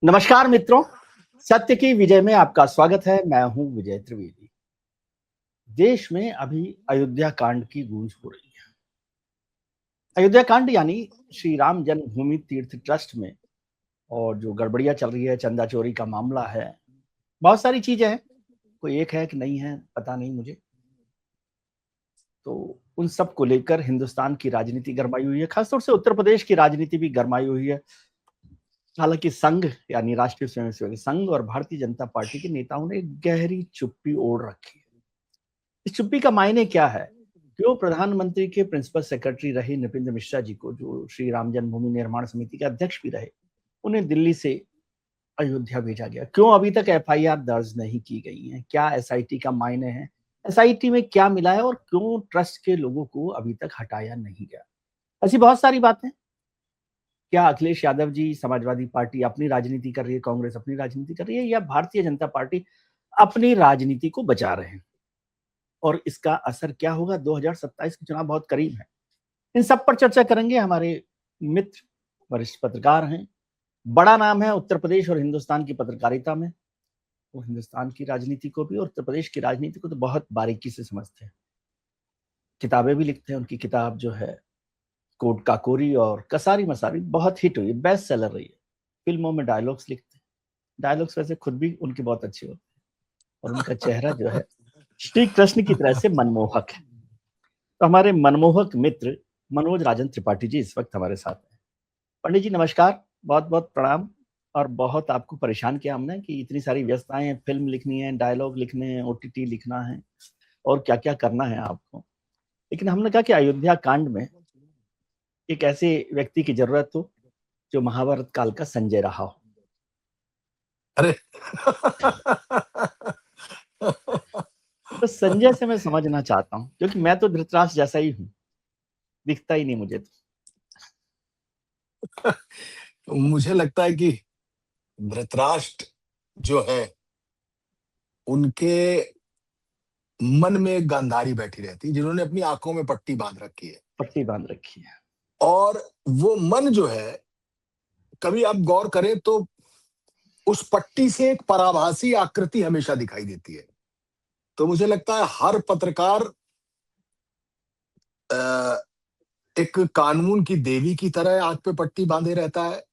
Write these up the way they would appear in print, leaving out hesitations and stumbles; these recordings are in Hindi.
नमस्कार मित्रों, सत्य की विजय में आपका स्वागत है। मैं हूं विजय त्रिवेदी। देश में अभी अयोध्या कांड की गूंज हो रही है। अयोध्या कांड यानी श्री राम जन्मभूमि तीर्थ ट्रस्ट में और जो गड़बड़ियां चल रही है, चंदा चोरी का मामला है, बहुत सारी चीजें हैं। कोई एक है कि नहीं है पता नहीं मुझे। तो उन सब को लेकर हिंदुस्तान की राजनीति गरमाई हुई है, खासतौर से उत्तर प्रदेश की राजनीति भी गरमाई हुई है। हालांकि संघ यानी राष्ट्रीय स्वयंसेवक संघ और भारतीय जनता पार्टी के नेताओं ने गहरी चुप्पी ओढ़ रखी है। इस चुप्पी का मायने क्या है? क्यों प्रधानमंत्री के प्रिंसिपल सेक्रेटरी रहे नृपेंद्र मिश्रा जी को, जो श्री राम जन्मभूमि निर्माण समिति के अध्यक्ष भी रहे, उन्हें दिल्ली से अयोध्या भेजा गया? क्यों अभी तक एफआईआर दर्ज नहीं की गई है? क्या एसआईटी का मायने है? एसआईटी में क्या मिला है और क्यों ट्रस्ट के लोगों को अभी तक हटाया नहीं गया? ऐसी बहुत सारी बातें। क्या अखिलेश यादव जी समाजवादी पार्टी अपनी राजनीति कर रही है, कांग्रेस अपनी राजनीति कर रही है, या भारतीय जनता पार्टी अपनी राजनीति को बचा रहे हैं? और इसका असर क्या होगा? 2027 के चुनाव बहुत करीब है। इन सब पर चर्चा करेंगे। हमारे मित्र वरिष्ठ पत्रकार हैं, बड़ा नाम है उत्तर प्रदेश और हिंदुस्तान की पत्रकारिता में। वो हिंदुस्तान की राजनीति को भी और उत्तर प्रदेश की राजनीति को तो बहुत बारीकी से समझते हैं। किताबें भी लिखते हैं। उनकी किताब जो है कोट काकोरी और कसारी मसारी बहुत हिट हुई, बेस्ट सेलर रही है। फिल्मों में डायलॉग्स लिखते हैं। डायलॉग्स वैसे खुद भी उनके बहुत अच्छे होते हैं और उनका चेहरा जो है श्री कृष्ण की तरह से मनमोहक है। तो हमारे मनमोहक मित्र मनोज राजन त्रिपाठी जी इस वक्त हमारे साथ हैं। पंडित जी नमस्कार, बहुत बहुत प्रणाम। और बहुत आपको परेशान किया हमने कि इतनी सारी व्यस्तताएं हैं, फिल्म लिखनी है, डायलॉग लिखने हैं, ओटीटी लिखना है और क्या क्या करना है आपको। लेकिन हमने कहा कि अयोध्या कांड में एक ऐसे व्यक्ति की जरूरत हो जो महाभारत काल का संजय रहा हो। अरे तो संजय से मैं समझना चाहता हूँ, क्योंकि मैं तो धृतराष्ट्र जैसा ही हूँ, दिखता ही नहीं मुझे तो। मुझे लगता है कि धृतराष्ट्र जो है उनके मन में एक गांधारी बैठी रहती है जिन्होंने अपनी आंखों में पट्टी बांध रखी है। पट्टी बांध रखी है। और वो मन जो है, कभी आप गौर करें तो उस पट्टी से एक पराभासी आकृति हमेशा दिखाई देती है। तो मुझे लगता है हर पत्रकार एक कानून की देवी की तरह आंख पे पट्टी बांधे रहता है,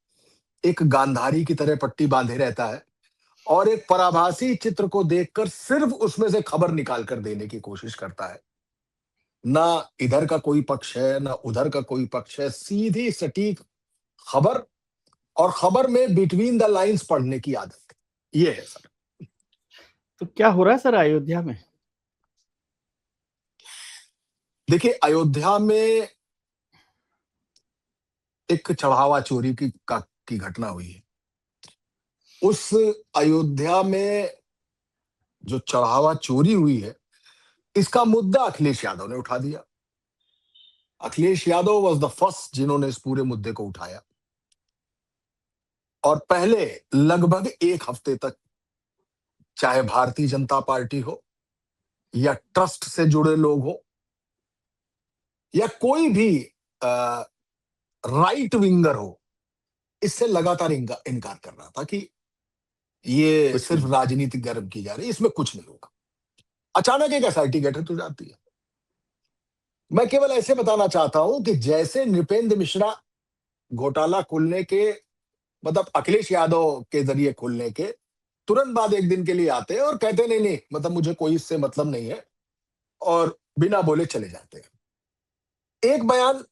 एक गांधारी की तरह पट्टी बांधे रहता है और एक पराभासी चित्र को देखकर सिर्फ उसमें से खबर निकाल कर देने की कोशिश करता है। ना इधर का कोई पक्ष है, ना उधर का कोई पक्ष है, सीधी सटीक खबर, और खबर में बिटवीन द लाइंस पढ़ने की आदत, ये है सर। तो क्या हो रहा है सर अयोध्या में? देखिए, अयोध्या में एक चढ़ावा चोरी की घटना हुई है। उस अयोध्या में जो चढ़ावा चोरी हुई है, इसका मुद्दा अखिलेश यादव ने उठा दिया। Akhilesh Yadav was the first जिन्होंने इस पूरे मुद्दे को उठाया। और पहले लगभग एक हफ्ते तक, चाहे भारतीय जनता पार्टी हो या ट्रस्ट से जुड़े लोग हो या कोई भी राइट विंगर हो, इससे लगातार इनकार कर रहा था कि ये कुछ सिर्फ नहीं। राजनीतिक गर्म की जा रही है, इसमें कुछ नहीं होगा। अचानक एक एसआईटी गठित हो जाती है। मैं केवल ऐसे बताना चाहता हूं कि जैसे नृपेंद्र मिश्रा घोटाला खुलने के, मतलब अखिलेश यादव के जरिए खुलने के तुरंत बाद एक दिन के लिए आते हैं और कहते नहीं नहीं, मतलब मुझे कोई इससे मतलब नहीं है, और बिना बोले चले जाते हैं। एक बयान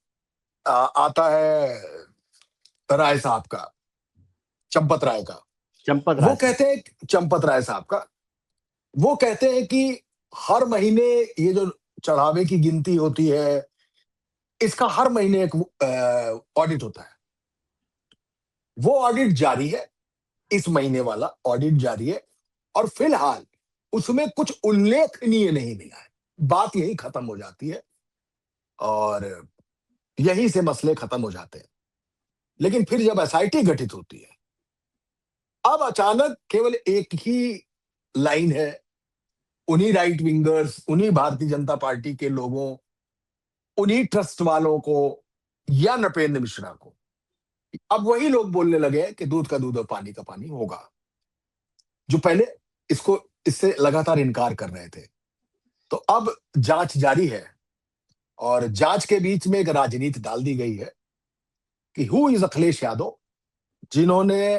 आता है राय साहब का, चंपत राय का। चंपत वो राय साहब। कहते हैं, चंपत राय साहब का, वो कहते हैं कि हर महीने ये जो चढ़ावे की गिनती होती है, इसका हर महीने एक ऑडिट होता है। वो ऑडिट जारी है, इस महीने वाला ऑडिट जारी है, और फिलहाल उसमें कुछ उल्लेखनीय नहीं मिला है। बात यही खत्म हो जाती है और यहीं से मसले खत्म हो जाते हैं। लेकिन फिर जब एसआईटी गठित होती है, अब अचानक केवल एक ही लाइन है, उन्हीं राइट विंगर्स, उन्हीं भारतीय जनता पार्टी के लोगों, उन्हीं ट्रस्ट वालों को या नृपेंद्र मिश्रा को अब वही लोग बोलने लगे कि दूध का दूध और पानी का पानी होगा, जो पहले इससे लगातार इनकार कर रहे थे। तो अब जांच जारी है और जांच के बीच में एक राजनीति डाल दी गई है कि हु इज अखिलेश यादव, जिन्होंने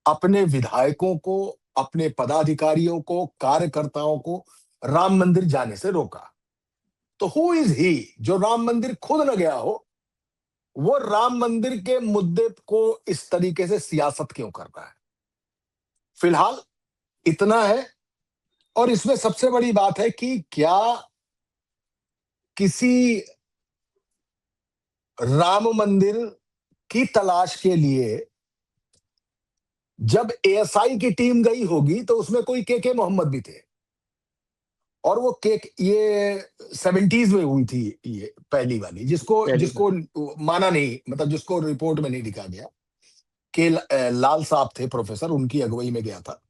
अपने विधायकों को, अपने पदाधिकारियों को, कार्यकर्ताओं को राम मंदिर जाने से रोका। तो हु इज ही, जो राम मंदिर खुद न गया हो, वो राम मंदिर के मुद्दे को इस तरीके से सियासत क्यों कर रहा है? फिलहाल इतना है। और इसमें सबसे बड़ी बात है कि क्या किसी राम मंदिर की तलाश के लिए जब एएसआई की टीम गई होगी तो उसमें कोई के मोहम्मद भी थे, और वो ये 70s में हुई थी, ये पहली वाली, जिसको पहली बार। जिसको माना नहीं, मतलब जिसको रिपोर्ट में नहीं लिखा गया कि लाल साहब थे प्रोफेसर, उनकी अगुवाई में गया था।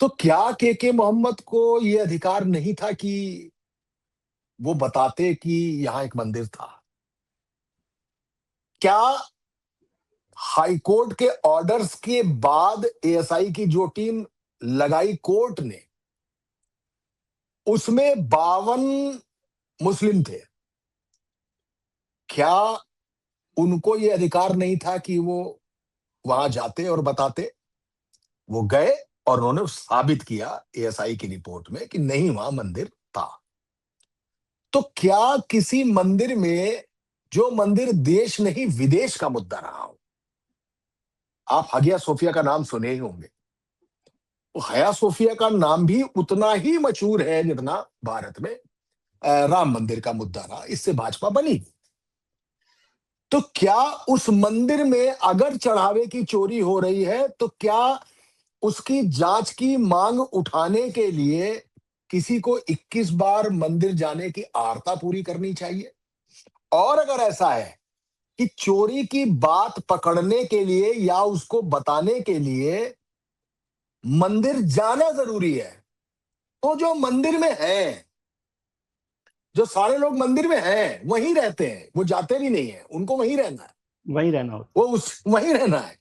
तो क्या के मोहम्मद को ये अधिकार नहीं था कि वो बताते कि यहां एक मंदिर था? क्या हाईकोर्ट के ऑर्डर्स के बाद एएसआई की जो टीम लगाई कोर्ट ने, उसमें 52 मुस्लिम थे, क्या उनको ये अधिकार नहीं था कि वो वहां जाते और बताते? वो गए और उन्होंने साबित किया एएसआई की रिपोर्ट में कि नहीं, वहां मंदिर था। तो क्या किसी मंदिर में, जो मंदिर देश नहीं विदेश का मुद्दा रहा हो, आप हगिया सोफिया का नाम सुने ही होंगे, तो हया सोफिया का नाम भी उतना ही मशहूर है जितना भारत में राम मंदिर का मुद्दा रहा, इससे भाजपा बनी। तो क्या उस मंदिर में अगर चढ़ावे की चोरी हो रही है तो क्या उसकी जांच की मांग उठाने के लिए किसी को 21 बार मंदिर जाने की आर्ता पूरी करनी चाहिए? और अगर ऐसा है कि चोरी की बात पकड़ने के लिए या उसको बताने के लिए मंदिर जाना जरूरी है, तो जो मंदिर में है, जो सारे लोग मंदिर में हैं वहीं रहते हैं, वो जाते भी नहीं है, उनको वहीं रहना है, वहीं रहना होता। वो उस वहीं रहना है।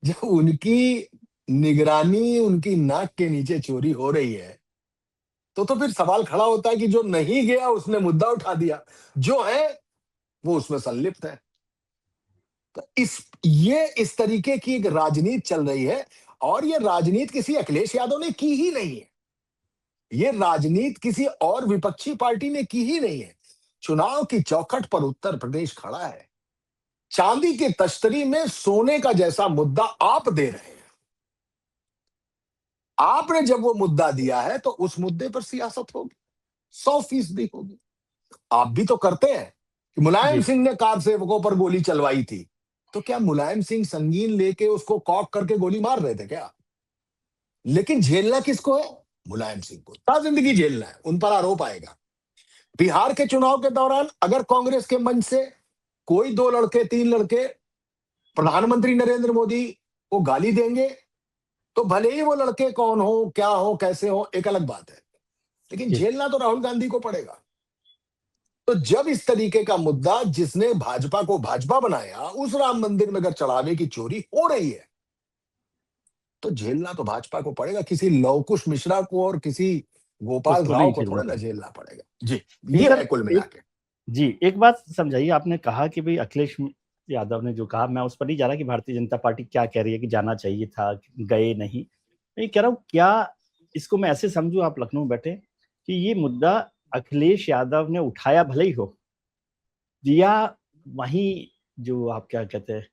जब उनकी निगरानी, उनकी नाक के नीचे चोरी हो रही है, तो फिर सवाल खड़ा होता है कि जो नहीं गया उसने मुद्दा उठा दिया, जो है वो उसमें संलिप्त है। तो इस तरीके की एक राजनीति चल रही है, और ये राजनीति किसी अखिलेश यादव ने की ही नहीं है, ये राजनीति किसी और विपक्षी पार्टी ने की ही नहीं है। चुनाव की चौखट पर उत्तर प्रदेश खड़ा है, चांदी की तश्तरी में सोने का जैसा मुद्दा आप दे रहे हैं। आपने जब वो मुद्दा दिया है तो उस मुद्दे पर सियासत होगी, 100% होगी। आप भी तो करते हैं कि मुलायम जी। सिंह ने कार सेवकों पर गोली चलवाई थी, तो क्या मुलायम सिंह संगीन लेके उसको कॉक करके गोली मार रहे थे क्या? लेकिन झेलना किसको है? मुलायम सिंह को सारा जिंदगी झेलना है, उन पर आरोप आएगा। बिहार के चुनाव के दौरान अगर कांग्रेस के मंच से कोई 2 लड़के, 3 लड़के प्रधानमंत्री नरेंद्र मोदी को गाली देंगे, तो भले ही वो लड़के कौन हो, क्या हो, कैसे हो, एक अलग बात है, लेकिन जी। झेलना तो राहुल गांधी को पड़ेगा। तो जब इस तरीके का मुद्दा, जिसने भाजपा को भाजपा बनाया, उस राम मंदिर में अगर चढ़ावे की चोरी हो रही है, तो झेलना तो भाजपा को पड़ेगा। किसी लवकुश मिश्रा को और किसी गोपाल उसको राव नहीं को झेलना थोड़ा ना पड़ेगा। झेलना पड़ेगा। जी, नहीं ये सर, है कुल मिला एक के। जी, एक बात समझाइए, आपने कहा कि भाई अखिलेश यादव ने जो कहा, मैं उस पर नहीं जा रहा कि भारतीय जनता पार्टी क्या कह रही है कि जाना चाहिए था, गए नहीं। मैं कह रहा हूँ, क्या इसको मैं ऐसे समझू, आप लखनऊ बैठे, कि ये मुद्दा अखिलेश यादव ने उठाया भले ही हो, या वहीं जो आप क्या कहते हैं,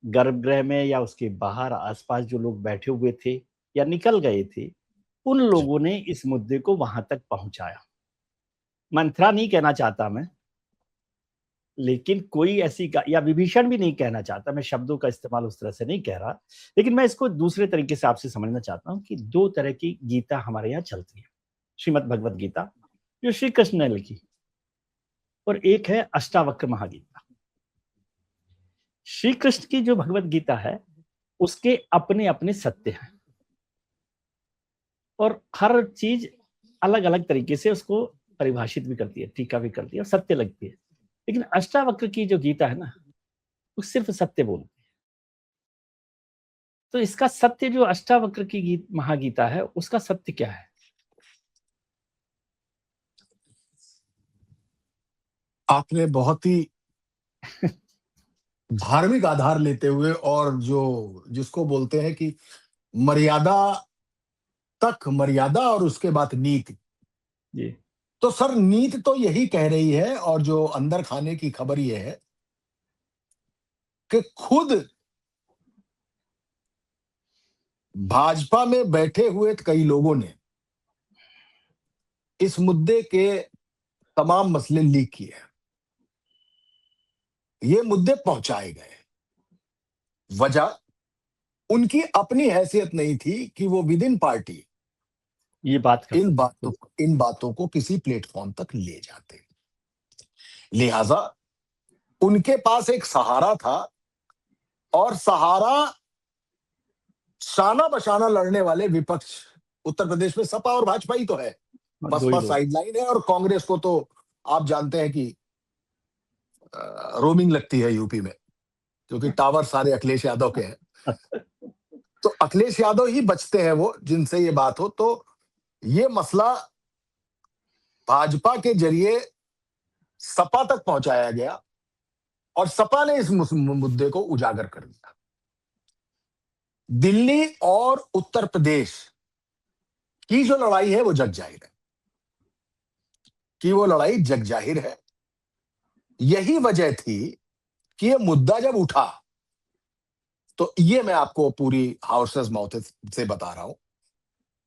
गर्भगृह में या उसके बाहर आसपास जो लोग बैठे हुए थे या निकल गए थे, उन जी, लोगों ने इस मुद्दे को वहां तक पहुंचाया। मंत्रा नहीं कहना चाहता मैं, लेकिन कोई ऐसी या विभीषण भी नहीं कहना चाहता, मैं शब्दों का इस्तेमाल उस तरह से नहीं कह रहा, लेकिन मैं इसको दूसरे तरीके से आपसे समझना चाहता हूं कि 2 तरह की गीता हमारे यहाँ चलती है। श्रीमद् भगवत गीता, जो श्री कृष्ण ने लिखी, और एक है अष्टावक्र महागीता। श्री कृष्ण की जो भगवत गीता है, उसके अपने अपने सत्य हैं, और हर चीज अलग अलग तरीके से उसको परिभाषित भी करती है, टीका भी करती है, और सत्य लगती है। लेकिन अष्टावक्र की जो गीता है ना, वो सिर्फ सत्य बोलते हैं। तो इसका सत्य जो अष्टावक्र की गीत महागीता है, उसका सत्य क्या है? आपने बहुत ही धार्मिक आधार लेते हुए और जो जिसको बोलते हैं कि मर्यादा तक मर्यादा और उसके बाद नीति। जी। तो सर नीति तो यही कह रही है और जो अंदर खाने की खबर ये है कि खुद भाजपा में बैठे हुए कई लोगों ने इस मुद्दे के तमाम मसले लीक किए हैं। ये मुद्दे पहुंचाए गए। वजह उनकी अपनी हैसियत नहीं थी कि वो विद इन पार्टी ये बात कर सकते। इन बातों को किसी प्लेटफॉर्म तक ले जाते। लिहाजा उनके पास एक सहारा था और सहारा शाना बशाना लड़ने वाले विपक्ष उत्तर प्रदेश में सपा और भाजपा ही तो है। हाँ, दो ही बसपा लोग। साइडलाइन है और कांग्रेस को तो आप जानते हैं कि रोमिंग लगती है यूपी में, क्योंकि टावर सारे अखिलेश यादव के हैं। तो अखिलेश यादव ही बचते हैं वो जिनसे ये बात हो। तो ये मसला भाजपा के जरिए सपा तक पहुंचाया गया और सपा ने इस मुद्दे को उजागर कर दिया। दिल्ली और उत्तर प्रदेश की जो लड़ाई है वो जग जाहिर है कि वो लड़ाई जग जाहिर है। यही वजह थी कि ये मुद्दा जब उठा तो ये मैं आपको पूरी हाउसेस माउथ से बता रहा हूं।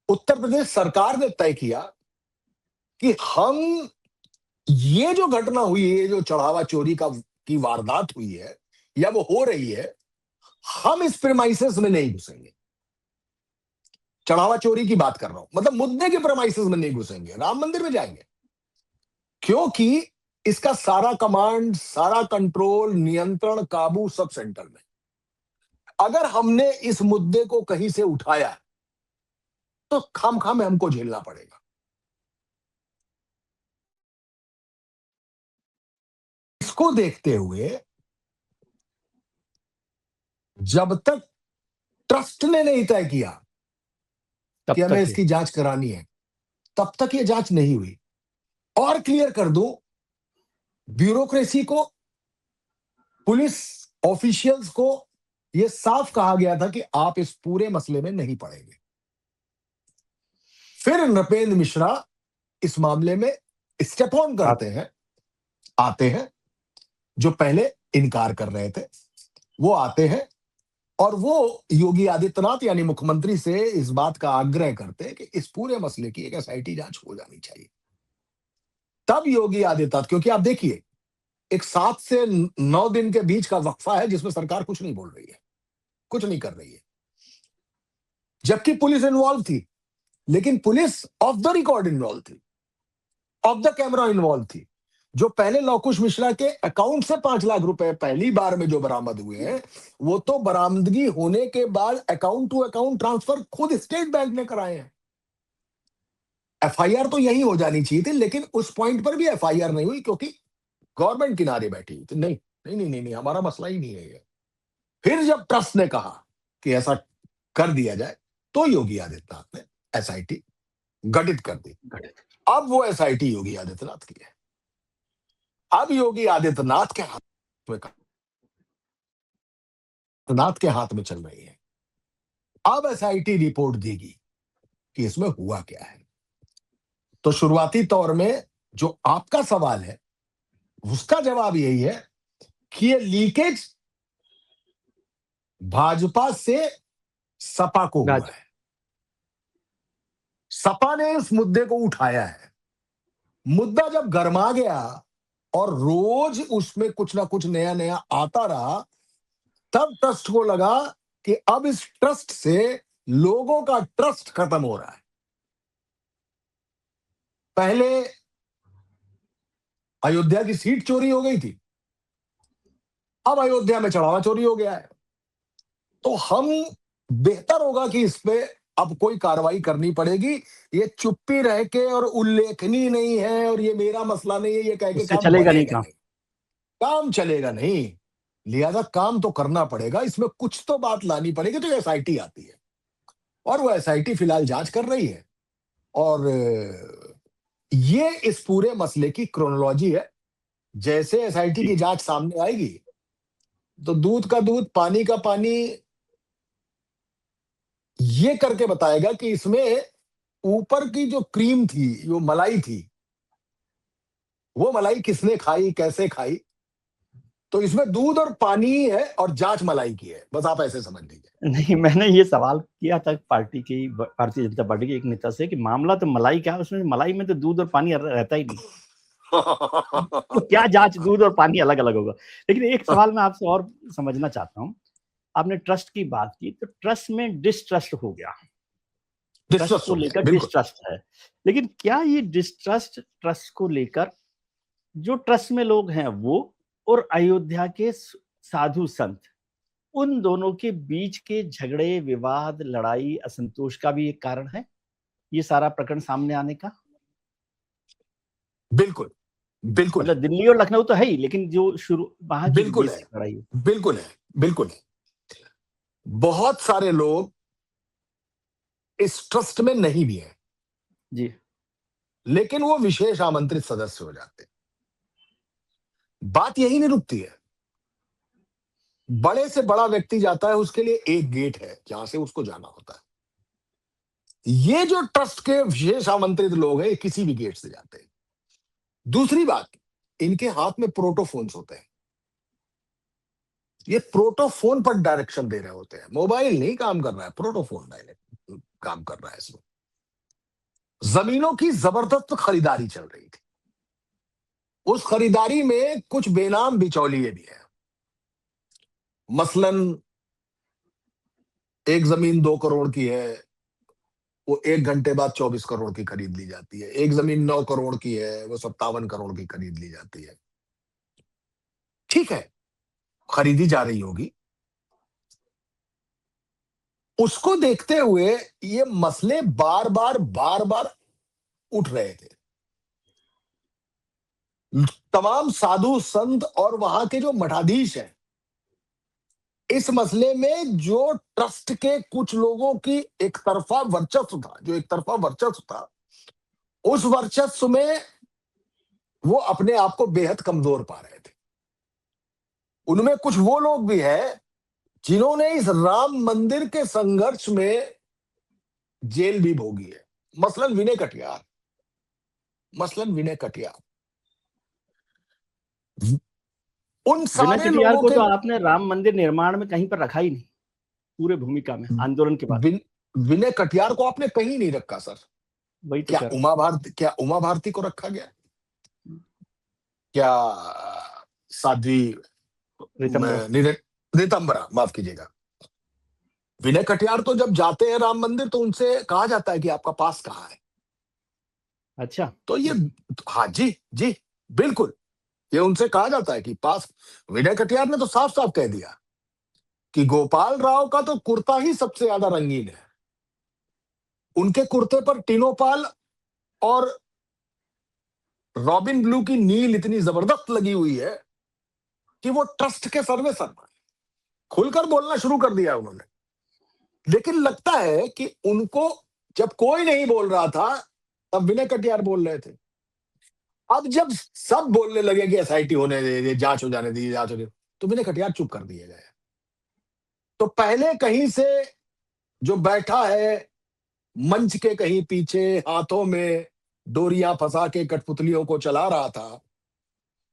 उत्तर प्रदेश सरकार ने तय किया कि हम ये जो घटना हुई है, जो चढ़ावा चोरी की वारदात हुई है या वो हो रही है, हम इस प्रेमाइसेस में नहीं घुसेंगे। चढ़ावा चोरी की बात कर रहा हूं, मतलब मुद्दे के प्रेमाइसेस में नहीं घुसेंगे, राम मंदिर में जाएंगे, क्योंकि इसका सारा कमांड, सारा कंट्रोल, नियंत्रण, काबू सब सेंटर में। अगर हमने इस मुद्दे को कहीं से उठाया तो खामखा में हमको झेलना पड़ेगा। इसको देखते हुए जब तक ट्रस्ट ने नहीं तय किया तब कि हमें तक इसकी जांच करानी है, तब तक ये जांच नहीं हुई। और क्लियर कर दूं, ब्यूरोक्रेसी को, पुलिस ऑफिशियल्स को यह साफ कहा गया था कि आप इस पूरे मसले में नहीं पड़ेंगे। फिर नृपेंद्र मिश्रा इस मामले में स्टेप ऑन करते हैं, आते हैं। जो पहले इनकार कर रहे थे वो आते हैं और वो योगी आदित्यनाथ यानी मुख्यमंत्री से इस बात का आग्रह करते हैं कि इस पूरे मसले की एक एसआईटी जांच हो जानी चाहिए। तब योगी आदित्यनाथ, क्योंकि आप देखिए एक 7 से 9 दिन के बीच का वक्फा है जिसमें सरकार कुछ नहीं बोल रही है, कुछ नहीं कर रही है, जबकि पुलिस इन्वॉल्व थी। लेकिन police of the record involve थी, ऑफ द कैमरा इन्वॉल्व थी। जो पहले लवकुश मिश्रा के अकाउंट से 5 लाख रुपए पहली बार में जो बरामद हुए हैं, वो तो बरामदगी होने के बाद अकाउंट टू अकाउंट ट्रांसफर खुद स्टेट बैंक ने कराए हैं। एफआईआर तो यही हो जानी चाहिए थी, लेकिन उस पॉइंट पर भी एफआईआर नहीं हुई क्योंकि गवर्नमेंट किनारे बैठी हुई थी। नहीं नहीं नहीं नहीं, नहीं, हमारा मसला ही नहीं है ये। फिर जब ट्रस्ट ने कहा कि ऐसा कर दिया जाए तो योगी आदित्यनाथ ने एसआईटी गठित कर दी। अब वो एसआईटी योगी आदित्यनाथ की है। अब योगी आदित्यनाथ के हाथ में चल रही है। अब एसआईटी रिपोर्ट देगी कि इसमें हुआ क्या है। तो शुरुआती तौर में जो आपका सवाल है उसका जवाब यही है कि ये लीकेज भाजपा से सपा को हुआ है। सपा ने इस मुद्दे को उठाया है। मुद्दा जब गरमा गया और रोज उसमें कुछ ना कुछ नया नया आता रहा, तब ट्रस्ट को लगा कि अब इस ट्रस्ट से लोगों का ट्रस्ट खत्म हो रहा है। पहले अयोध्या की सीट चोरी हो गई थी, अब अयोध्या में चढ़ावा चोरी हो गया है। तो हम बेहतर होगा कि इस पे अब कोई कार्रवाई करनी पड़ेगी। ये चुप्पी रह के और उल्लेखनीय नहीं है और ये मेरा मसला नहीं है, ये कह के काम चलेगा बनेगा नहीं, नहीं, काम चलेगा नहीं। लिहाजा काम तो करना पड़ेगा, इसमें कुछ तो बात लानी पड़ेगी। तो एसआईटी आती है और वो एसआईटी फिलहाल जांच कर रही है, और ये इस पूरे मसले की क्रोनोलॉजी है। जैसे एसआईटी जी की जांच सामने आएगी तो दूध का दूध पानी का पानी ये करके बताएगा कि इसमें ऊपर की जो क्रीम थी, जो मलाई थी, वो मलाई किसने खाई, कैसे खाई। तो इसमें दूध और पानी ही है और जांच मलाई की है, बस आप ऐसे समझ लीजिए। नहीं, मैंने ये सवाल किया था भारतीय जनता पार्टी के एक नेता से कि मामला तो मलाई क्या है, उसमें मलाई में तो दूध और पानी रहता ही नहीं, तो क्या जांच दूध और पानी अलग अलग होगा। लेकिन एक सवाल मैं आपसे और समझना चाहता हूँ, आपने ट्रस्ट की बात की, तो ट्रस्ट में डिस्ट्रस्ट हो गया, ट्रस्ट डिस्ट्रस्ट को हो गया, लेकर बिल्कुल। डिस्ट्रस्ट है। लेकिन क्या ये डिस्ट्रस्ट ट्रस्ट को लेकर जो ट्रस्ट में लोग हैं वो और अयोध्या के साधु संत, उन दोनों के बीच के झगड़े, विवाद, लड़ाई, असंतोष का भी एक कारण है ये सारा प्रकरण सामने आने का? बिल्कुल, बिल्कुल है, मतलब दिल्ली और लखनऊ तो है ही, लेकिन जो शुरू वहां की बिल्कुल है, बेसिक लड़ाई है। बिल्कुल है, बिल्कुल है। बहुत सारे लोग इस ट्रस्ट में नहीं भी हैं, जी लेकिन वो विशेष आमंत्रित सदस्य हो जाते हैं। बात यही नहीं रुकती है। बड़े से बड़ा व्यक्ति जाता है, उसके लिए एक गेट है जहां से उसको जाना होता है। ये जो ट्रस्ट के विशेष आमंत्रित लोग हैं, ये किसी भी गेट से जाते हैं। दूसरी बात, इनके हाथ में प्रोटोफोन्स होते हैं। ये प्रोटोफोन पर डायरेक्शन दे रहे होते हैं, मोबाइल नहीं काम कर रहा है, प्रोटोफोन डायरेक्ट काम कर रहा है इसमें। जमीनों की जबरदस्त खरीदारी चल रही थी। उस खरीदारी में कुछ बेनाम बिचौलिए भी हैं। मसलन एक जमीन 2 करोड़ की है, वो 1 घंटे बाद 24 करोड़ की खरीद ली जाती है। एक जमीन 9 करोड़ की है, वो 57 करोड़ की खरीद ली जाती है। ठीक है, खरीदी जा रही होगी। उसको देखते हुए ये मसले बार बार उठ रहे थे। तमाम साधु संत और वहां के जो मठाधीश हैं, इस मसले में जो ट्रस्ट के कुछ लोगों की एक तरफा वर्चस्व था, उस वर्चस्व में वो अपने आप को बेहद कमजोर पा रहे थे। उनमें कुछ वो लोग भी हैं जिन्होंने इस राम मंदिर के संघर्ष में जेल भी भोगी है। मसलन विनय कटियार। उन विनय सारे कटियार लोगों को के तो आपने राम मंदिर निर्माण में कहीं पर रखा ही नहीं, पूरे भूमिका में आंदोलन के बाद। विनय कटियार को आपने कहीं नहीं रखा सर। वही तो कह रहा क्या उमा भारती को रखा गया? क्या साध्वी हूं, रितंबरा। नितंबरा, माफ कीजिएगा। विनय कटियार तो जब जाते हैं राम मंदिर तो उनसे कहा जाता है कि आपका पास कहाँ है। अच्छा, तो ये, हाँ जी जी, बिल्कुल, ये उनसे कहा जाता है कि पास। विनय कटियार ने तो साफ साफ कह दिया कि गोपाल राव का तो कुर्ता ही सबसे ज्यादा रंगीन है। उनके कुर्ते पर टिनोपाल और रॉबिन ब्लू की नील इतनी जबरदस्त लगी हुई है कि वो ट्रस्ट के सर्वे सर्वा। खुलकर बोलना शुरू कर दिया उन्होंने। लेकिन लगता है कि उनको जब कोई नहीं बोल रहा था तब विनय कटियार बोल रहे थे। अब जब सब बोलने लगे कि एसआईटी होने दे, जांच हो जाने दी, जांच हो जाने, तो विनय कटियार चुप कर दिए गए। तो पहले कहीं से जो बैठा है मंच के कहीं पीछे, हाथों में डोरियां फंसा के कठपुतलियों को चला रहा था,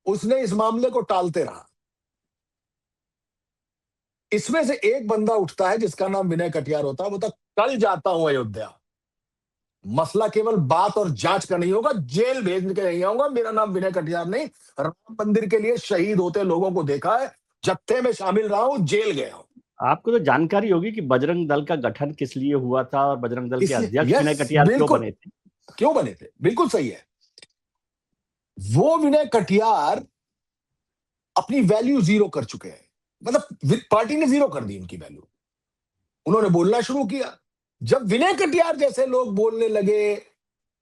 उसने इस मामले को टालते रहा। इसमें से एक बंदा उठता है जिसका नाम विनय कटियार होता है। वो तो कल जाता हूं अयोध्या, मसला केवल बात और जांच का नहीं होगा, जेल भेज के नहीं आऊंगा। मेरा नाम विनय कटियार नहीं, राम मंदिर के लिए शहीद होते लोगों को देखा है, जत्थे में शामिल रहा हूं, जेल गया हूं। आपको तो जानकारी होगी कि बजरंग दल का गठन किस लिए हुआ था और बजरंग दल के इसलिए अध्यक्ष विनय यस, कटियार क्यों बिल्कुल, बने थे। क्यों बने थे, बिल्कुल सही है। वो विनय कटियार अपनी वैल्यू जीरो कर चुके हैं। मतलब पार्टी ने जीरो कर दी उनकी वैल्यू। उन्होंने बोलना शुरू किया। जब विनय कटियार जैसे लोग बोलने लगे,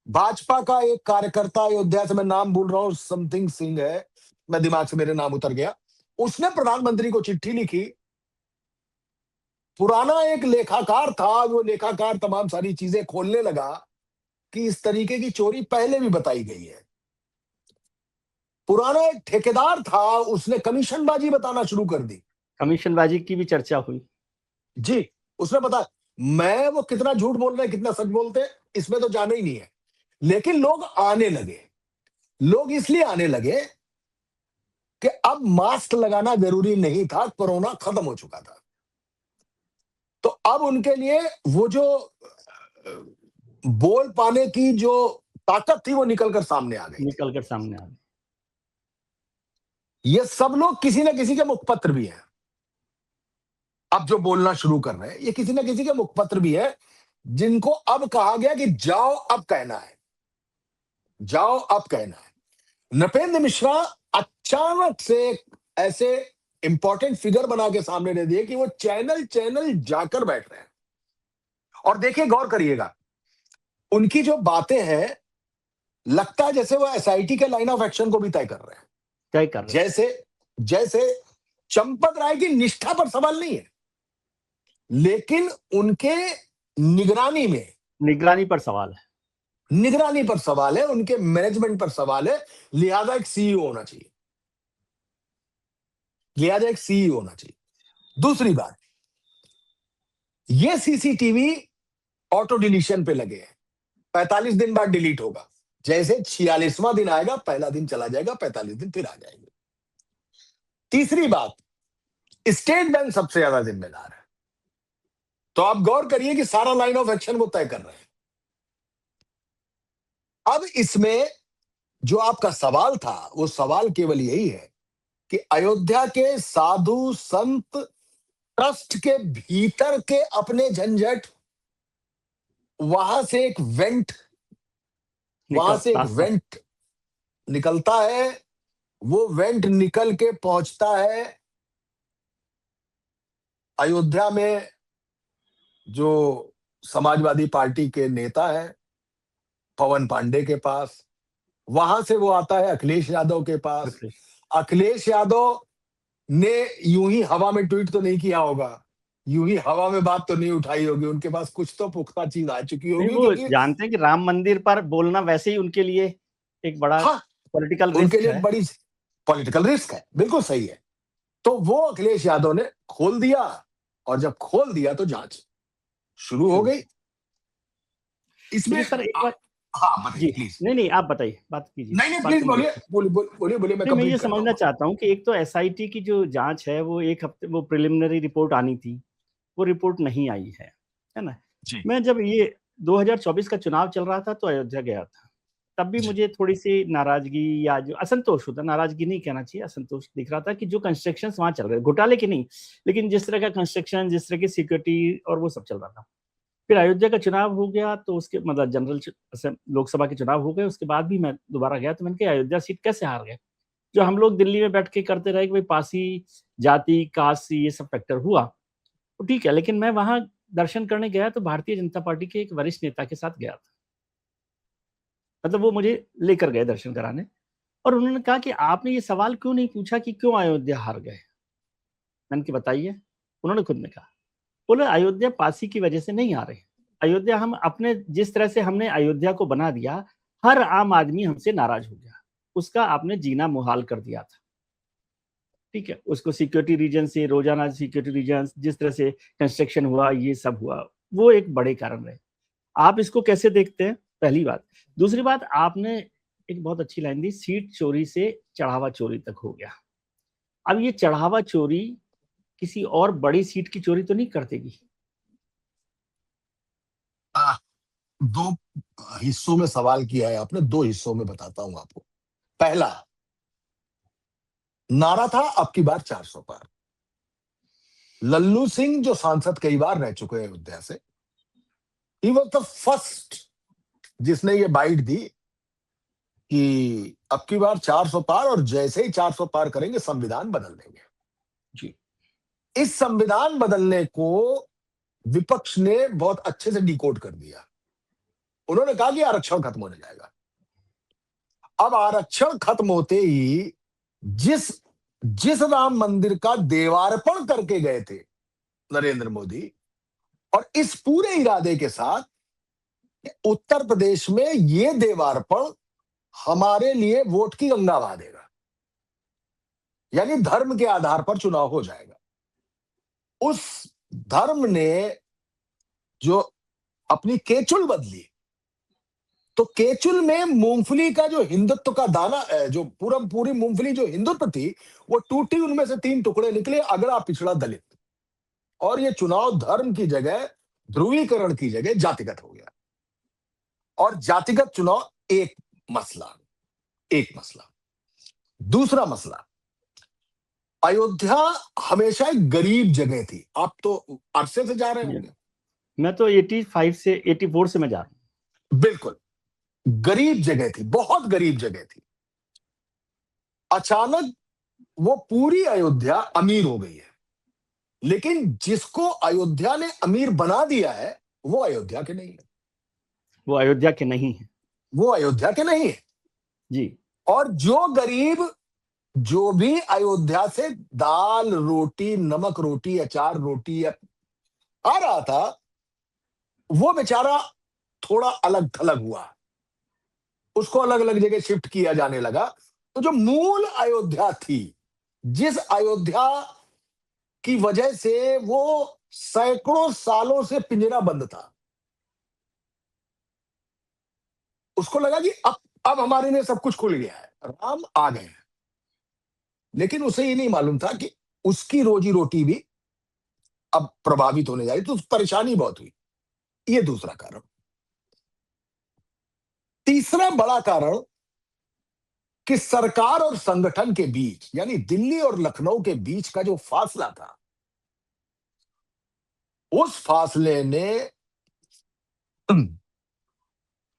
भाजपा का एक कार्यकर्ता अयोध्या से, मैं नाम भूल रहा हूं, समथिंग सिंह है, मैं दिमाग से मेरे नाम उतर गया, उसने प्रधानमंत्री को चिट्ठी लिखी। पुराना एक लेखाकार था, वो लेखाकार तमाम सारी चीजें खोलने लगा कि इस तरीके की चोरी पहले भी बताई गई है। पुराना एक ठेकेदार था, उसने कमीशनबाजी बताना शुरू कर दी। कमीशनबाजी की भी चर्चा हुई। जी, उसने बताया। मैं वो कितना झूठ बोल रहे हैं, कितना सच बोलते हैं, इसमें तो जाना ही नहीं है। लेकिन लोग आने लगे। लोग इसलिए आने लगे कि अब मास्क लगाना जरूरी नहीं था, कोरोना खत्म हो चुका था। तो अब उनके लिए वो जो बोल पाने की जो ताकत थी, वो निकलकर सामने आ गई थी। निकल कर सामने आ गई। ये सब लोग किसी न किसी के मुखपत्र भी हैं। अब जो बोलना शुरू कर रहे हैं, ये किसी न किसी के मुखपत्र भी है, जिनको अब कहा गया कि जाओ अब कहना है, जाओ अब कहना है। नृपेंद्र मिश्रा अचानक से ऐसे इंपॉर्टेंट फिगर बना के सामने दे दिए कि वो चैनल चैनल जाकर बैठ रहे हैं। और देखिए, गौर करिएगा, उनकी जो बातें हैं, लगता है जैसे वो एसआईटी के लाइन ऑफ एक्शन को भी तय कर रहे हैं। तय कर रहे हैं। जैसे जैसे चंपत राय की निष्ठा पर सवाल नहीं है, लेकिन उनके निगरानी में, निगरानी पर सवाल है। निगरानी पर सवाल है, उनके मैनेजमेंट पर सवाल है। लिहाजा एक सीईओ होना चाहिए, लिहाजा एक सीईओ होना चाहिए। दूसरी बात, ये सीसीटीवी ऑटो डिलीशन पे लगे हैं, 45 दिन बाद डिलीट होगा। जैसे 46वां दिन आएगा, पहला दिन चला जाएगा, 45 दिन फिर आ जाएंगे। तीसरी बात, स्टेट बैंक सबसे ज्यादा जिम्मेदार है। तो आप गौर करिए कि सारा लाइन ऑफ एक्शन वो तय कर रहे हैं। अब इसमें जो आपका सवाल था, वो सवाल केवल यही है कि अयोध्या के साधु संत ट्रस्ट के भीतर के अपने झंझट, वहां से एक वेंट, वहां से एक वेंट निकलता है। वो वेंट निकल के पहुंचता है अयोध्या में जो समाजवादी पार्टी के नेता है पवन पांडे के पास। वहां से वो आता है अखिलेश यादव के पास। अखिलेश यादव ने यूं ही हवा में ट्वीट तो नहीं किया होगा, यूं ही हवा में बात तो नहीं उठाई होगी, उनके पास कुछ तो पुख्ता चीज आ चुकी होगी। वो क्योंकि जानते हैं कि राम मंदिर पर बोलना वैसे ही उनके लिए एक बड़ा पॉलिटिकल रिस्क उनके लिए है। बड़ी पॉलिटिकल रिस्क है, बिल्कुल सही है। तो वो अखिलेश यादव ने खोल दिया, और जब खोल दिया तो जांच शुरू हो गई। इसमें सर एक बात, हाँ बताइए जी प्लीज। नहीं आप बताइए, बात कीजिए। नहीं प्लीज बोलिए, बोलिए बोलिए, मैं मैं ये कंप्लीट करता समझना हूँ। चाहता हूँ कि एक तो एसआईटी की जो जांच है, वो एक हफ्ते, वो प्रिलिमिनरी रिपोर्ट आनी थी, वो रिपोर्ट नहीं आई है ना। मैं जब ये 2024 का चुनाव चल रहा था तो अयोध्या गया था, तब भी मुझे थोड़ी सी नाराजगी या जो असंतोष होता, नाराजगी नहीं कहना चाहिए, असंतोष दिख रहा था कि जो कंस्ट्रक्शन वहां चल रहे, घोटाले की नहीं, लेकिन जिस तरह का कंस्ट्रक्शन, जिस तरह की सिक्योरिटी और वो सब चल रहा था। फिर अयोध्या का चुनाव हो गया, तो उसके मतलब जनरल लोकसभा के चुनाव हो गए, उसके बाद भी मैं दोबारा गया, तो मैंने कहा अयोध्या सीट कैसे हार गए। जो हम लोग दिल्ली में बैठ के करते रहे कि भाई पासी, जाति, कास्ट, ये सब फैक्टर हुआ तो ठीक है, लेकिन मैं वहां दर्शन करने गया तो भारतीय जनता पार्टी के एक वरिष्ठ नेता के साथ गया था। मतलब वो मुझे लेकर गए दर्शन कराने, और उन्होंने कहा कि आपने ये सवाल क्यों नहीं पूछा कि क्यों अयोध्या हार गए। मैंने कहा बताइए। उन्होंने खुद ने कहा, बोले अयोध्या पासी की वजह से नहीं आ रहे, अयोध्या हम अपने, जिस तरह से हमने अयोध्या को बना दिया, हर आम आदमी हमसे नाराज हो गया, उसका आपने जीना मुहाल कर दिया था। ठीक है, उसको सिक्योरिटी रीजन से, रोजाना सिक्योरिटी रीजन, जिस तरह से कंस्ट्रक्शन हुआ, ये सब हुआ, वो एक बड़े कारण रहे। आप इसको कैसे देखते हैं, पहली बात। दूसरी बात, आपने एक बहुत अच्छी लाइन दी, सीट चोरी से चढ़ावा चोरी तक हो गया। अब ये चढ़ावा चोरी किसी और बड़ी सीट की चोरी तो नहीं कर देगी। दो हिस्सों में सवाल किया है आपने, दो हिस्सों में बताता हूं आपको। पहला नारा था अब की बार 400 पार। लल्लू सिंह जो सांसद कई बार रह चुके हैं अयोध्या से, ही वाज द फर्स्ट जिसने ये बाइट दी कि अब की बार 400 पार, और जैसे ही 400 पार करेंगे संविधान बदल देंगे। जी, इस संविधान बदलने को विपक्ष ने बहुत अच्छे से डिकोड कर दिया। उन्होंने कहा कि आरक्षण खत्म होने जाएगा। अब आरक्षण खत्म होते ही जिस जिस राम मंदिर का देवार्पण करके गए थे नरेंद्र मोदी, और इस पूरे इरादे के साथ कि उत्तर प्रदेश में ये देवार्पण हमारे लिए वोट की गंगा बहा देगा, यानी धर्म के आधार पर चुनाव हो जाएगा। उस धर्म ने जो अपनी केचुल बदली, तो केचुल में मूंगफली का जो हिंदुत्व का दाना, जो पूरी मूंगफली जो हिंदुत्व थी, वो टूटी, उनमें से 3 टुकड़े निकले, अगड़ा पिछड़ा दलित। और ये चुनाव धर्म की जगह, ध्रुवीकरण की जगह जातिगत हो गया। और जातिगत चुनाव एक मसला। दूसरा मसला, अयोध्या हमेशा एक गरीब जगह थी। आप तो अरसे से जा रहे होंगे। मैं तो 85 से 84 से मैं जा रहा हूं। बिल्कुल गरीब जगह थी, बहुत गरीब जगह थी। अचानक वो पूरी अयोध्या अमीर हो गई है, लेकिन जिसको अयोध्या ने अमीर बना दिया है वो अयोध्या के नहीं है। वो अयोध्या के नहीं है। वो अयोध्या के नहीं है जी। और जो गरीब, जो भी अयोध्या से दाल रोटी, नमक रोटी, अचार रोटी आ रहा था, वो बेचारा थोड़ा अलग थलग हुआ, उसको अलग अलग जगह शिफ्ट किया जाने लगा। तो जो मूल अयोध्या थी, जिस अयोध्या की वजह से वो सैकड़ों सालों से पिंजरा बंद था, उसको लगा कि अब हमारे लिए सब कुछ खुल गया है, राम आ गए हैं। लेकिन उसे ये नहीं मालूम था कि उसकी रोजी रोटी भी अब प्रभावित होने जा रही, तो परेशानी बहुत हुई। ये दूसरा कारण। तीसरा बड़ा कारण कि सरकार और संगठन के बीच, यानी दिल्ली और लखनऊ के बीच का जो फासला था, उस फासले ने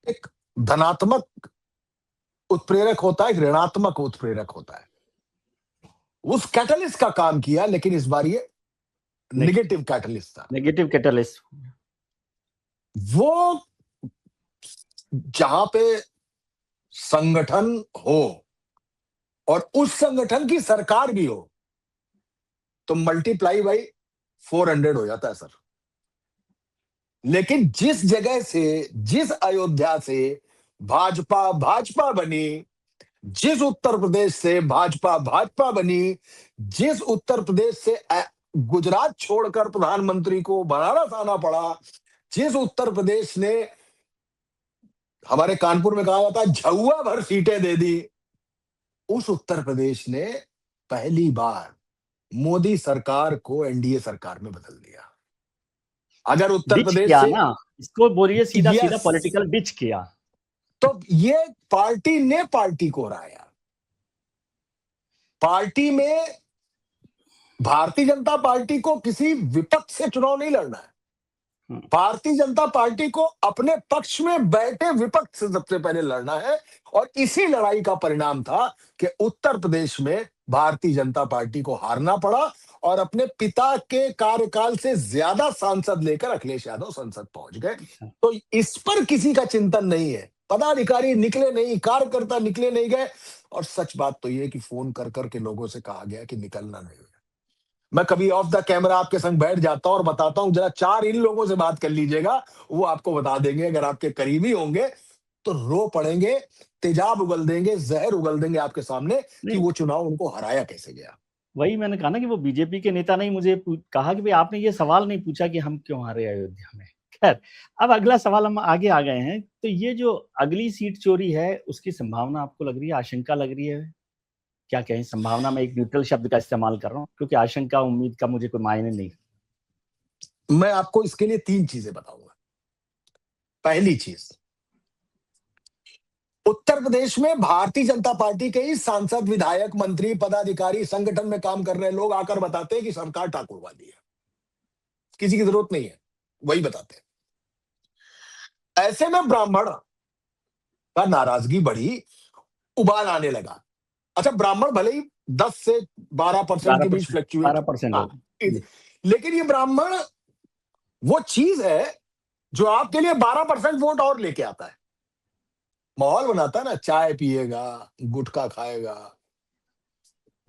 एक धनात्मक उत्प्रेरक होता है, एक ऋणात्मक उत्प्रेरक होता है, उस कैटलिस्ट का काम किया। लेकिन इस बार ये नेगेटिव कैटलिस्ट था। Negative catalyst. वो जहां पे संगठन हो और उस संगठन की सरकार भी हो, तो मल्टीप्लाई बाई 400 हो जाता है सर। लेकिन जिस जगह से, जिस अयोध्या से भाजपा बनी, जिस उत्तर प्रदेश से भाजपा बनी, जिस उत्तर प्रदेश से गुजरात छोड़कर प्रधानमंत्री को बनारस आना पड़ा, जिस उत्तर प्रदेश ने, हमारे कानपुर में कहा जाता है, झउआ भर सीटें दे दी, उस उत्तर प्रदेश ने पहली बार मोदी सरकार को एनडीए सरकार में बदल दिया। अगर उत्तर डिच प्रदेश किया से, ना, इसको बोलिए सीधा सीधा यस, पॉलिटिकल डिच किया। तो ये पार्टी ने पार्टी को हराया। पार्टी में भारतीय जनता पार्टी को किसी विपक्ष से चुनाव नहीं लड़ना है। भारतीय जनता पार्टी को अपने पक्ष में बैठे विपक्ष से सबसे पहले लड़ना है। और इसी लड़ाई का परिणाम था कि उत्तर प्रदेश में भारतीय जनता पार्टी को हारना पड़ा और अपने पिता के कार्यकाल से ज्यादा सांसद लेकर अखिलेश यादव संसद पहुंच गए। तो इस पर किसी का चिंतन नहीं है, पदाधिकारी निकले नहीं, कार्यकर्ता निकले नहीं गए। और सच बात तो यह कि फोन कर करके लोगों से कहा गया कि निकलना नहीं है। मैं कभी ऑफ द कैमरा आपके संग बैठ जाता हूं और बताता हूं, जरा 4 इन लोगों से बात कर लीजिएगा, वो आपको बता देंगे, अगर आपके करीबी होंगे तो रो पड़ेंगे, तेजाब उगल देंगे, जहर उगल देंगे आपके सामने कि वो चुनाव उनको हराया कैसे गया। वही मैंने कहा ना कि वो बीजेपी के नेता ने मुझे कहा कि भाई आपने ये सवाल नहीं पूछा कि हम क्यों हारे अयोध्या में। खैर, अब अगला सवाल हम आगे आ गए हैं। तो ये जो अगली सीट चोरी है, उसकी संभावना आपको लग रही है, आशंका लग रही है? क्या कहें, संभावना में एक न्यूट्रल शब्द का इस्तेमाल कर रहा हूं, क्योंकि आशंका उम्मीद का मुझे कोई मायने नहीं। मैं आपको इसके लिए 3 चीजें बताऊंगा। पहली चीज, उत्तर प्रदेश में भारतीय जनता पार्टी के ही सांसद, विधायक, मंत्री, पदाधिकारी, संगठन में काम कर रहे लोग आकर बताते हैं कि सरकार ठाकुरवादी है, किसी की जरूरत नहीं है, वही बताते हैं। ऐसे में ब्राह्मण का नाराजगी बढ़ी, उबाल आने लगा। अच्छा, ब्राह्मण भले ही 10 से 12% के बीच फ्लक्चुएट, 12% हो। लेकिन ये ब्राह्मण वो चीज है जो आपके लिए 12% वोट और लेके आता है, माहौल बनाता है ना, चाय पिएगा, गुटखा खाएगा,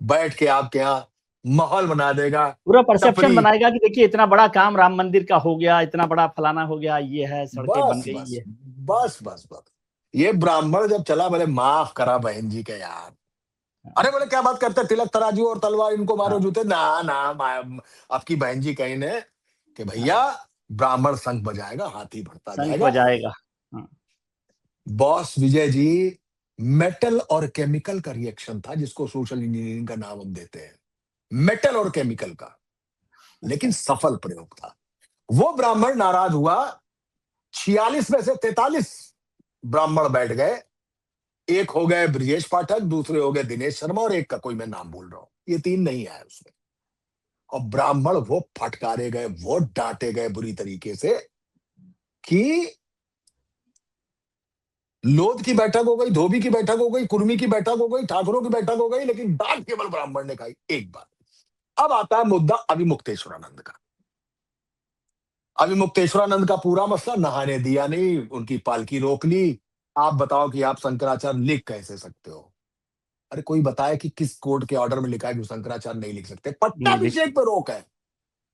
बैठ के आपके यहाँ माहौल बना देगा, पूरा परसेप्शन टपरी, बनाएगा कि देखिए इतना बड़ा काम राम मंदिर का हो गया, इतना बड़ा फलाना हो गया, ये है, सड़कें बन बस गई, बस ये बस बस बस। ये ब्राह्मण जब चला, बोले माफ करा बहन जी के यार, अरे बोले क्या बात करते, तिलक तराजू और तलवार इनको मारो हाँ जूते, ना ना आपकी बहन जी कही ने कि भैया हाँ, ब्राह्मण शंख बजाएगा हाथी बढ़ता शंख जाएगा। बजाएगा। हाँ, बॉस विजय जी, मेटल और केमिकल का रिएक्शन था जिसको सोशल इंजीनियरिंग का नाम हम देते हैं, मेटल और केमिकल का, लेकिन सफल प्रयोग था। वो ब्राह्मण नाराज हुआ, 46 में से 43 ब्राह्मण बैठ गए, एक हो गए ब्रजेश पाठक, दूसरे हो गए दिनेश शर्मा, और एक का कोई मैं नाम भूल रहा हूं, ये 3 नहीं आए उसमें। और ब्राह्मण वो फटकारे गए, वो डांटे गए बुरी तरीके से कि लोध की बैठक हो गई, धोबी की बैठक हो गई, कुर्मी की बैठक हो गई, ठाकुरों की बैठक हो गई, लेकिन डांट केवल ब्राह्मण ने खाई एक बार। अब आता है मुद्दा अभिमुक्तेश्वरानंद का। अभिमुक्तेश्वरानंद का पूरा मसला, नहाने दिया नहीं, उनकी पालकी रोक ली। आप बताओ कि आप शंकराचार्य लिख कैसे सकते हो? अरे कोई बताए कि किस कोर्ट के ऑर्डर में लिखा है कि शंकराचार्य नहीं लिख सकते? नहीं लिख पट्टाभिषेक पर रोक है,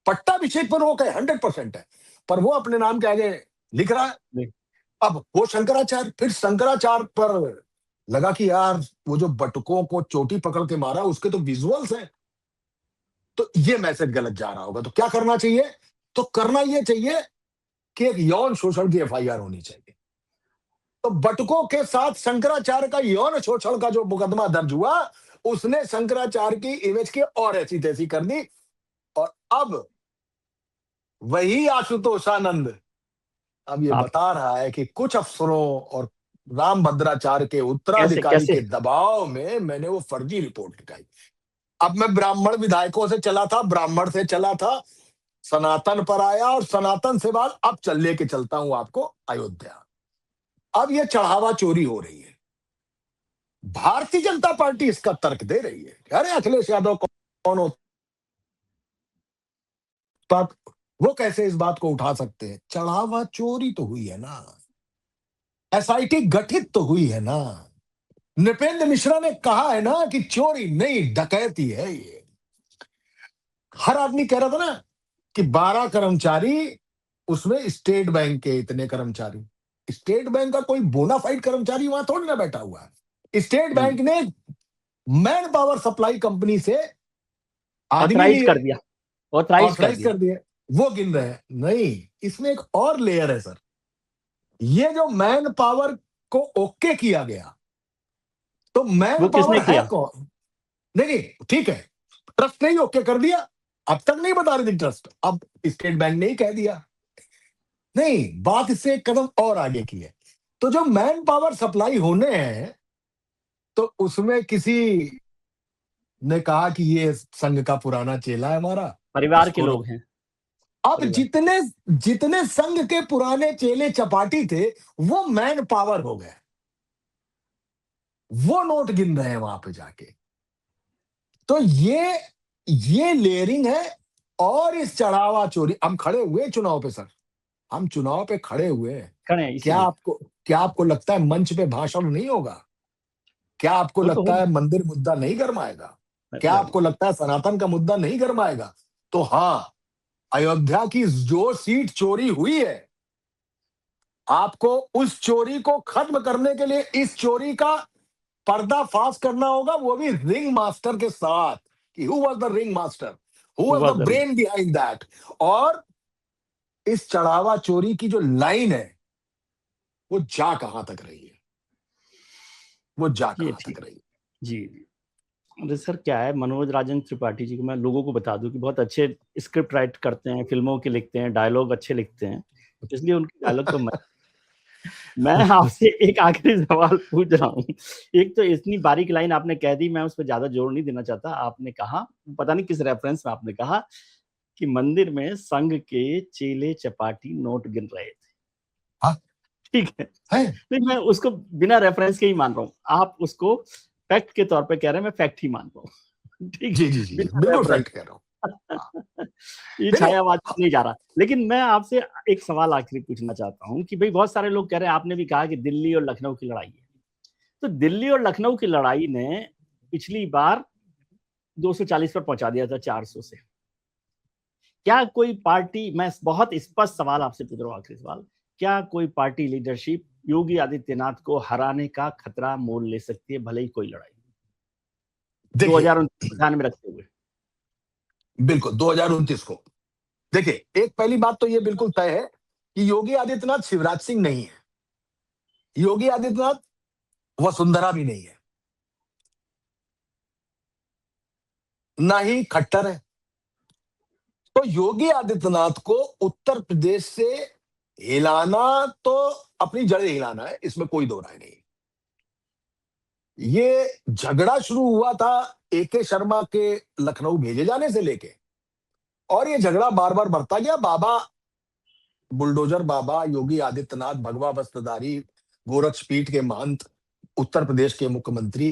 पट्टाभिषेक पर रोक है, 100% है, पर वो अपने नाम के आगे लिख रहा है। लिख अब वो शंकराचार्य, फिर शंकराचार्य पर लगा कि यार वो जो बटुकों को चोटी पकड़ के मारा उसके तो विजुअल्स हैं, तो ये मैसेज गलत जा रहा होगा, तो क्या करना चाहिए? तो करना ये चाहिए कि एक यौन शोषण की एफआईआर होनी चाहिए। तो बटुकों के साथ शंकराचार्य का यौन शोषण का जो मुकदमा दर्ज हुआ, उसने शंकराचार्य की इमेज की और ऐसी तैसी कर दी। और अब वही आशुतोषानंद अब ये आप बता रहा है कि कुछ अफसरों और रामभद्राचार्य के कैसे उत्तराधिकारी कैसे के दबाव में मैंने वो फर्जी रिपोर्ट लिखाई। अब मैं ब्राह्मण विधायकों से चला था, ब्राह्मण से चला था, सनातन पर आया, और सनातन से बाद अब चल लेके चलता हूं आपको अयोध्या। अब ये चढ़ावा चोरी हो रही है, भारतीय जनता पार्टी इसका तर्क दे रही है, अरे अखिलेश यादव कौन होता, वो कैसे इस बात को उठा सकते हैं? चढ़ावा चोरी तो हुई है ना, एसआईटी गठित तो हुई है ना, नृपेंद्र मिश्रा ने कहा है ना कि चोरी नहीं डकैती है ये। हर आदमी कह रहा था ना कि 12 कर्मचारी, उसमें स्टेट बैंक के इतने कर्मचारी, स्टेट बैंक का कोई बोनाफाइड कर्मचारी वहां थोड़ी ना बैठा हुआ है। स्टेट बैंक ने मैन पावर सप्लाई कंपनी से आदमी ऑथराइज कर लिए, दिया, ऑथराइज कर ऑथराइज दिया। कर दिए, वो गिन रहे हैं। नहीं, इसमें एक और लेयर है सर, ये जो मैन पावर को ओके किया गया, तो मैन वो पावर किसने है किया? कौन? नहीं नहीं ठीक है, ट्रस्ट नहीं ओके कर दिया, अब तक नहीं बता रही थी ट्रस्ट, अब स्टेट बैंक ने ही कह दिया। नहीं, बात इससे एक कदम और आगे की है। तो जो मैन पावर सप्लाई होने हैं, तो उसमें किसी ने कहा कि ये संघ का पुराना चेला है हमारा, परिवार के इसको लोग रो। हैं, अब परिवार। जितने जितने संघ के पुराने चेले चपाटी थे, वो मैन पावर हो गए, वो नोट गिन रहे हैं वहां पे जाके। तो ये लेयरिंग है। और इस चढ़ावा चोरी, हम खड़े हुए चुनाव पे सर, हम चुनाव पे खड़े हुए हैं। खड़े हैं क्या इसीलिए। आपको क्या आपको लगता है मंच पे भाषण नहीं होगा? क्या आपको वो तो लगता है होगा। मंदिर मुद्दा नहीं गरमाएगा? क्या गर्म। आपको लगता है सनातन का मुद्दा नहीं गरमाएगा? तो हाँ, अयोध्या की जो सीट चोरी हुई है, आपको उस चोरी को खत्म करने के लिए इस चोरी का पर्दाफाश करना होगा, वो भी रिंग मास्टर के साथ, कि who was the ring master, who was the Vadar. Brain behind that. और इस चढ़ावा चोरी की जो लाइन है, वो जा कहां तक रही है, वो जा ये कहां ठीक। तक रही है। जी जी। अरे सर क्या है, मनोज राजन त्रिपाठी जी को मैं लोगों को बता दूं कि बहुत अच्छे स्क्रिप्ट राइट करते हैं, फिल्मों के लिखते हैं, डायलॉग अच्छे लिखते हैं, इसलिए उनके डायलॉग तो मैं आपसे एक आखिरी सवाल पूछ रहा हूँ। एक तो इतनी बारीक लाइन आपने कह दी, मैं उस पर ज्यादा जोर नहीं देना चाहता। आपने कहा, पता नहीं किस रेफरेंस में आपने कहा कि मंदिर में संघ के चेले चपाटी नोट गिन रहे थे। हाँ, ठीक है, है। नहीं मैं उसको बिना रेफरेंस के ही मान रहा हूँ, आप उसको फैक्ट के तौर पे कह रहे हैं, मैं फैक्ट ही मान रहा हूँ। ठीक जी है, जी जी जी, बिना बिल्कुल रेफरेंस। फैक्ट कह रहा हूँ। हाँ, ये नहीं नहीं, छायावाद नहीं जा रहा। लेकिन मैं आपसे एक सवाल आखिरी पूछना चाहता हूँ कि भाई बहुत सारे लोग कह रहे हैं, आपने भी कहा कि दिल्ली और लखनऊ की लड़ाई है, तो दिल्ली और लखनऊ की लड़ाई ने पिछली बार 240 पर पहुंचा दिया था 400 से। क्या कोई पार्टी, मैं बहुत स्पष्ट सवाल आपसे पूछ रहा हूँ, आखिरी सवाल, क्या कोई पार्टी लीडरशिप योगी आदित्यनाथ को हराने का खतरा मोल ले सकती है, भले ही कोई लड़ाई? देखिए 2029 को ध्यान में रखते हुए। बिल्कुल 2029 को देखिए, एक पहली बात तो ये बिल्कुल तय है कि योगी आदित्यनाथ शिवराज सिंह नहीं है, योगी आदित्यनाथ वसुंधरा भी नहीं है, ना ही खट्टर है। तो योगी आदित्यनाथ को उत्तर प्रदेश से हिलाना तो अपनी जड़ें हिलाना है, इसमें कोई दो राय नहीं। ये झगड़ा शुरू हुआ था एके शर्मा के लखनऊ भेजे जाने से लेके, और ये झगड़ा बार बार बढ़ता गया। बाबा, बुलडोजर बाबा योगी आदित्यनाथ, भगवा वस्त्रधारी, गोरक्षपीठ के महंत, उत्तर प्रदेश के मुख्यमंत्री,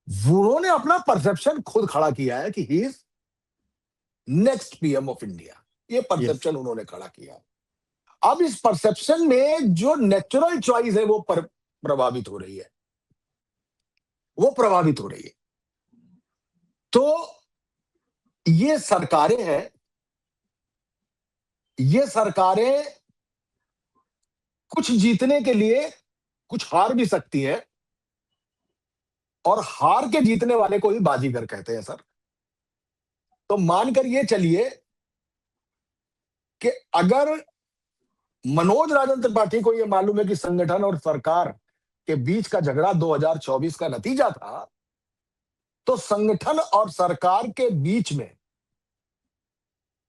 उन्होंने अपना परसेप्शन खुद खड़ा किया है कि he is next PM of India. ये परसेप्शन उन्होंने खड़ा किया। अब इस परसेप्शन में जो नेचुरल चॉइस है वो प्रभावित हो रही है, वो प्रभावित हो रही है। तो ये सरकारें हैं, ये सरकारें कुछ जीतने के लिए कुछ हार भी सकती हैं, और हार के जीतने वाले को ही बाजीगर कहते हैं सर। तो मानकर ये चलिए कि अगर मनोज राजन त्रिपाठी को ये मालूम है कि संगठन और सरकार के बीच का झगड़ा 2024 का नतीजा था, तो संगठन और सरकार के बीच में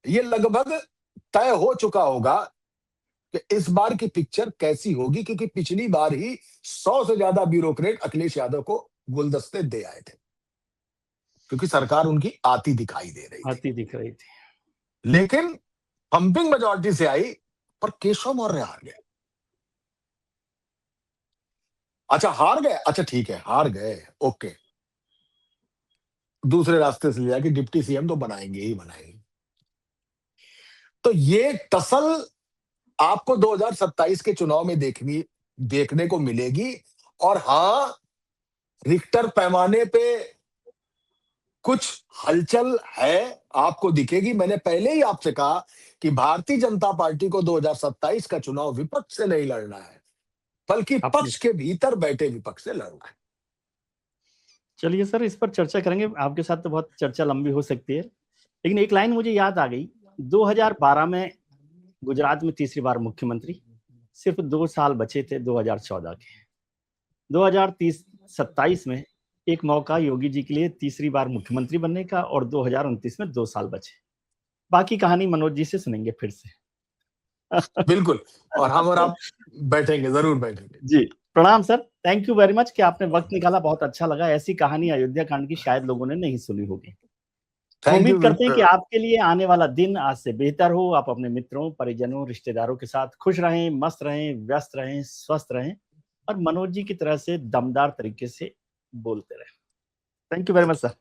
ये लगभग तय हो चुका होगा कि इस बार की पिक्चर कैसी होगी, क्योंकि पिछली बार ही 100 से ज्यादा ब्यूरोक्रेट अखिलेश यादव को गुलदस्ते दे आए थे, क्योंकि सरकार उनकी आती दिखाई दे रही थी, आती दिख रही थी। लेकिन पंपिंग मेजॉरिटी से आई, पर केशव मौर्य हार गए। अच्छा हार गए, अच्छा ठीक है हार गए, ओके, दूसरे रास्ते से लिया कि डिप्टी सीएम तो बनाएंगे ही बनाएंगे। तो ये टसल आपको 2027 के चुनाव में देखने को मिलेगी। और हां, रिक्टर पैमाने पे कुछ हलचल है, आपको दिखेगी। मैंने पहले ही आपसे कहा कि भारतीय जनता पार्टी को 2027 का चुनाव विपक्ष से नहीं लड़ना है, बल्कि पक्ष के भीतर बैठे विपक्ष से लड़ना है। चलिए सर, इस पर चर्चा करेंगे, आपके साथ तो बहुत चर्चा लंबी हो सकती है, लेकिन एक लाइन मुझे याद आ गई। 2012 में गुजरात में तीसरी बार मुख्यमंत्री, सिर्फ 2 साल बचे थे 2014 के। 2027 में एक मौका योगी जी के लिए तीसरी बार मुख्यमंत्री बनने का, और 2029 में 2 साल बचे। बाकी कहानी मनोज जी से सुनेंगे फिर से। बिल्कुल, और हम और आप बैठेंगे, जरूर बैठेंगे जी। प्रणाम sir, thank you very much कि आपने वक्त निकाला, बहुत अच्छा लगा। ऐसी कहानी अयोध्या कांड की शायद लोगों ने नहीं सुनी होगी। उम्मीद करते हैं कि आपके लिए आने वाला दिन आज से बेहतर हो। आप अपने मित्रों, परिजनों, रिश्तेदारों के साथ खुश रहें, मस्त रहें, व्यस्त रहें, स्वस्थ रहें, और मनोज जी की तरह से दमदार तरीके से बोलते रहें। Thank you very much sir.